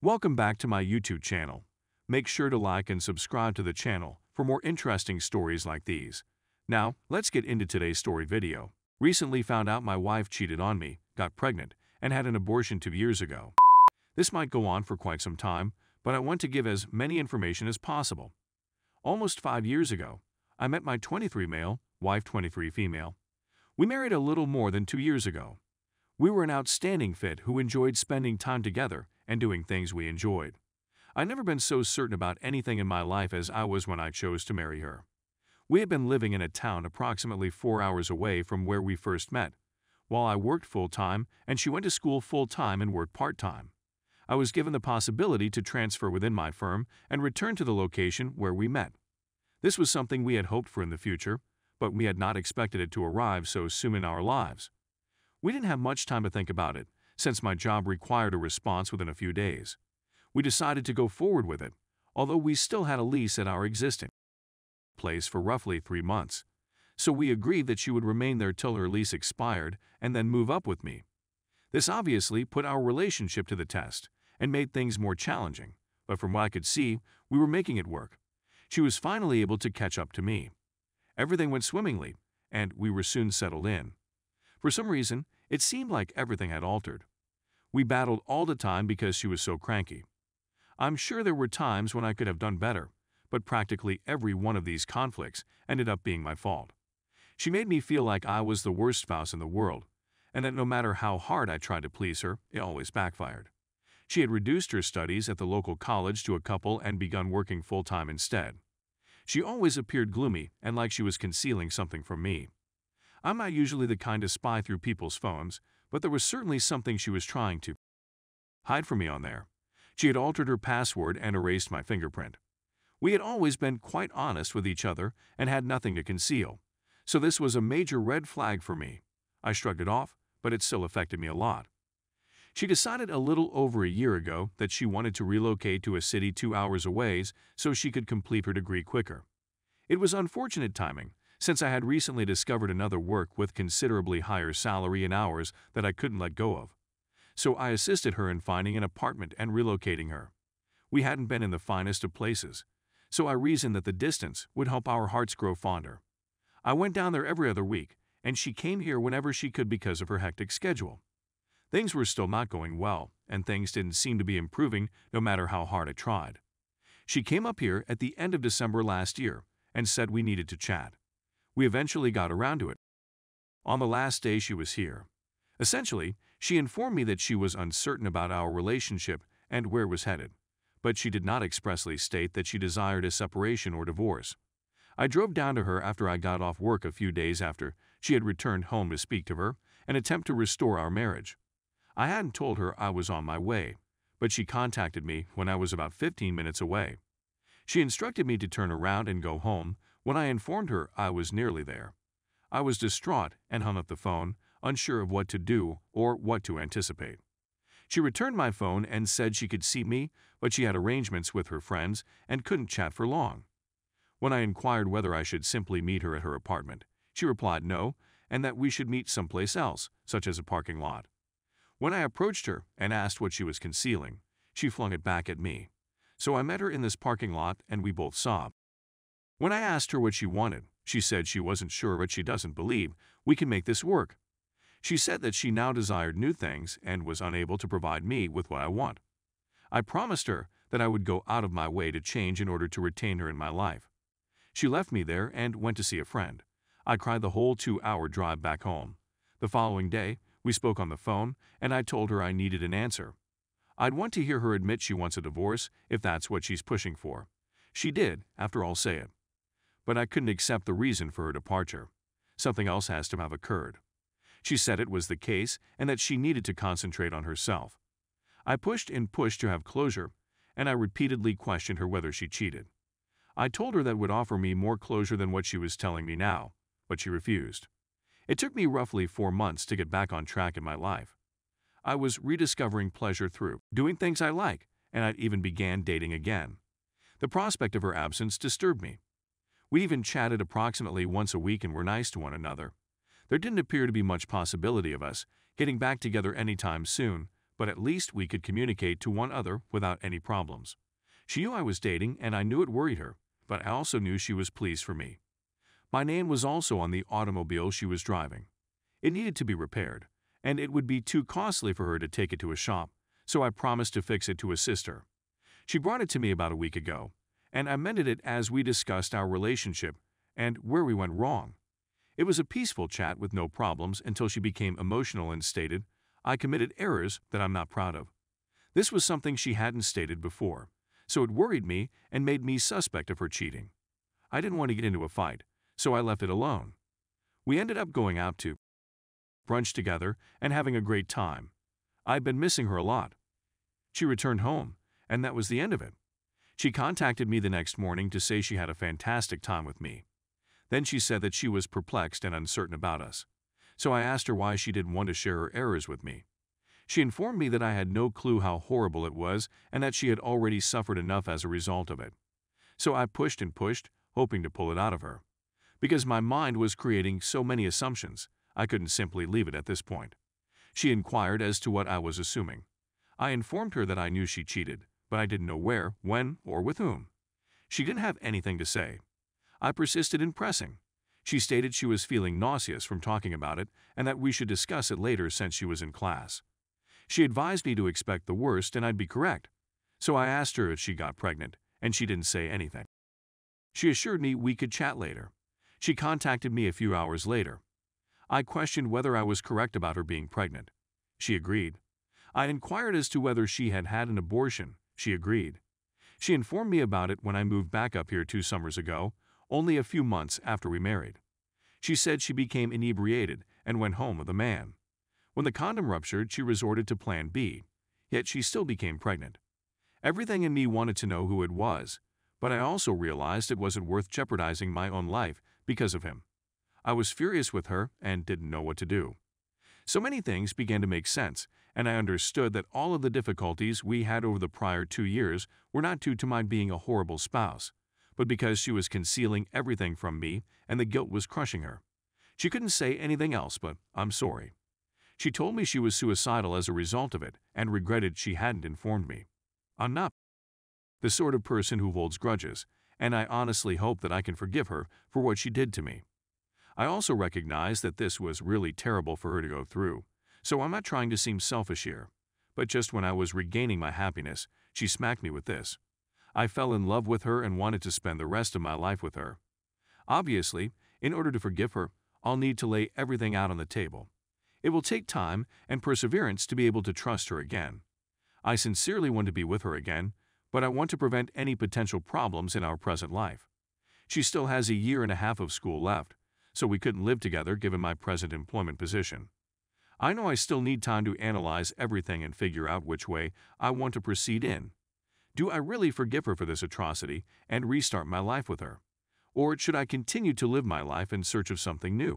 Welcome back to my YouTube channel. Make sure to like and subscribe to the channel for more interesting stories like these. Now, let's get into today's story video. Recently found out my wife cheated on me, got pregnant, and had an abortion 2 years ago. This might go on for quite some time, but I want to give as many information as possible. Almost 5 years ago, I met my 23 male, wife 23 female. We married a little more than 2 years ago. We were an outstanding fit who enjoyed spending time together and doing things we enjoyed. I'd never been so certain about anything in my life as I was when I chose to marry her. We had been living in a town approximately 4 hours away from where we first met, while I worked full-time and she went to school full-time and worked part-time. I was given the possibility to transfer within my firm and return to the location where we met. This was something we had hoped for in the future, but we had not expected it to arrive so soon in our lives. We didn't have much time to think about it, since my job required a response within a few days. We decided to go forward with it, although we still had a lease at our existing place for roughly 3 months. So we agreed that she would remain there till her lease expired and then move up with me. This obviously put our relationship to the test and made things more challenging, but from what I could see, we were making it work. She was finally able to catch up to me. Everything went swimmingly, and we were soon settled in. For some reason, it seemed like everything had altered. We battled all the time because she was so cranky. I'm sure there were times when I could have done better, but practically every one of these conflicts ended up being my fault. She made me feel like I was the worst spouse in the world, and that no matter how hard I tried to please her, it always backfired. She had reduced her studies at the local college to a couple and begun working full-time instead. She always appeared gloomy and like she was concealing something from me. I'm not usually the kind to spy through people's phones, but there was certainly something she was trying to hide from me on there. She had altered her password and erased my fingerprint. We had always been quite honest with each other and had nothing to conceal, so this was a major red flag for me. I shrugged it off, but it still affected me a lot. She decided a little over a year ago that she wanted to relocate to a city 2 hours away so she could complete her degree quicker. It was unfortunate timing, since I had recently discovered another work with considerably higher salary and hours that I couldn't let go of. So I assisted her in finding an apartment and relocating her. We hadn't been in the finest of places, so I reasoned that the distance would help our hearts grow fonder. I went down there every other week, and she came here whenever she could because of her hectic schedule. Things were still not going well, and things didn't seem to be improving no matter how hard I tried. She came up here at the end of December last year and said we needed to chat. We eventually got around to it on the last day she was here. Essentially, she informed me that she was uncertain about our relationship and where it was headed, but she did not expressly state that she desired a separation or divorce. I drove down to her after I got off work a few days after she had returned home to speak to her and attempt to restore our marriage. I hadn't told her I was on my way, but she contacted me when I was about 15 minutes away. She instructed me to turn around and go home when I informed her I was nearly there. I was distraught and hung up the phone, unsure of what to do or what to anticipate. She returned my phone and said she could see me, but she had arrangements with her friends and couldn't chat for long. When I inquired whether I should simply meet her at her apartment, she replied no, and that we should meet someplace else, such as a parking lot. When I approached her and asked what she was concealing, she flung it back at me. So I met her in this parking lot and we both sobbed. When I asked her what she wanted, she said she wasn't sure, but she doesn't believe we can make this work. She said that she now desired new things and was unable to provide me with what I want. I promised her that I would go out of my way to change in order to retain her in my life. She left me there and went to see a friend. I cried the whole 2-hour drive back home. The following day, we spoke on the phone, and I told her I needed an answer. I'd want to hear her admit she wants a divorce if that's what she's pushing for. She did, after all, say it. But I couldn't accept the reason for her departure. Something else has to have occurred. She said it was the case and that she needed to concentrate on herself. I pushed and pushed to have closure, and I repeatedly questioned her whether she cheated. I told her that would offer me more closure than what she was telling me now, but she refused. It took me roughly 4 months to get back on track in my life. I was rediscovering pleasure through doing things I like, and I even began dating again. The prospect of her absence disturbed me. We even chatted approximately once a week and were nice to one another. There didn't appear to be much possibility of us getting back together anytime soon, but at least we could communicate to one another without any problems. She knew I was dating, and I knew it worried her, but I also knew she was pleased for me. My name was also on the automobile she was driving. It needed to be repaired, and it would be too costly for her to take it to a shop, so I promised to fix it to assist her. She brought it to me about a week ago, and I mended it as we discussed our relationship and where we went wrong. It was a peaceful chat with no problems until she became emotional and stated, "I committed errors that I'm not proud of." This was something she hadn't stated before, so it worried me and made me suspect of her cheating. I didn't want to get into a fight, so I left it alone. We ended up going out to brunch together and having a great time. I'd been missing her a lot. She returned home, and that was the end of it. She contacted me the next morning to say she had a fantastic time with me. Then she said that she was perplexed and uncertain about us. So I asked her why she didn't want to share her errors with me. She informed me that I had no clue how horrible it was and that she had already suffered enough as a result of it. So I pushed and pushed, hoping to pull it out of her. Because my mind was creating so many assumptions, I couldn't simply leave it at this point. She inquired as to what I was assuming. I informed her that I knew she cheated, but I didn't know where, when, or with whom. She didn't have anything to say. I persisted in pressing. She stated she was feeling nauseous from talking about it and that we should discuss it later since she was in class. She advised me to expect the worst and I'd be correct. So I asked her if she got pregnant, and she didn't say anything. She assured me we could chat later. She contacted me a few hours later. I questioned whether I was correct about her being pregnant. She agreed. I inquired as to whether she had had an abortion. She agreed. She informed me about it when I moved back up here 2 summers ago, only a few months after we married. She said she became inebriated and went home with a man. When the condom ruptured, she resorted to Plan B, yet she still became pregnant. Everything in me wanted to know who it was, but I also realized it wasn't worth jeopardizing my own life because of him. I was furious with her and didn't know what to do. So many things began to make sense, and I understood that all of the difficulties we had over the prior 2 years were not due to my being a horrible spouse, but because she was concealing everything from me and the guilt was crushing her. She couldn't say anything else but, "I'm sorry." She told me she was suicidal as a result of it and regretted she hadn't informed me. I'm not the sort of person who holds grudges, and I honestly hope that I can forgive her for what she did to me. I also recognize that this was really terrible for her to go through, so I'm not trying to seem selfish here. But just when I was regaining my happiness, she smacked me with this. I fell in love with her and wanted to spend the rest of my life with her. Obviously, in order to forgive her, I'll need to lay everything out on the table. It will take time and perseverance to be able to trust her again. I sincerely want to be with her again, but I want to prevent any potential problems in our present life. She still has a 1.5 years of school left, so we couldn't live together given my present employment position. I know I still need time to analyze everything and figure out which way I want to proceed in. Do I really forgive her for this atrocity and restart my life with her? Or should I continue to live my life in search of something new?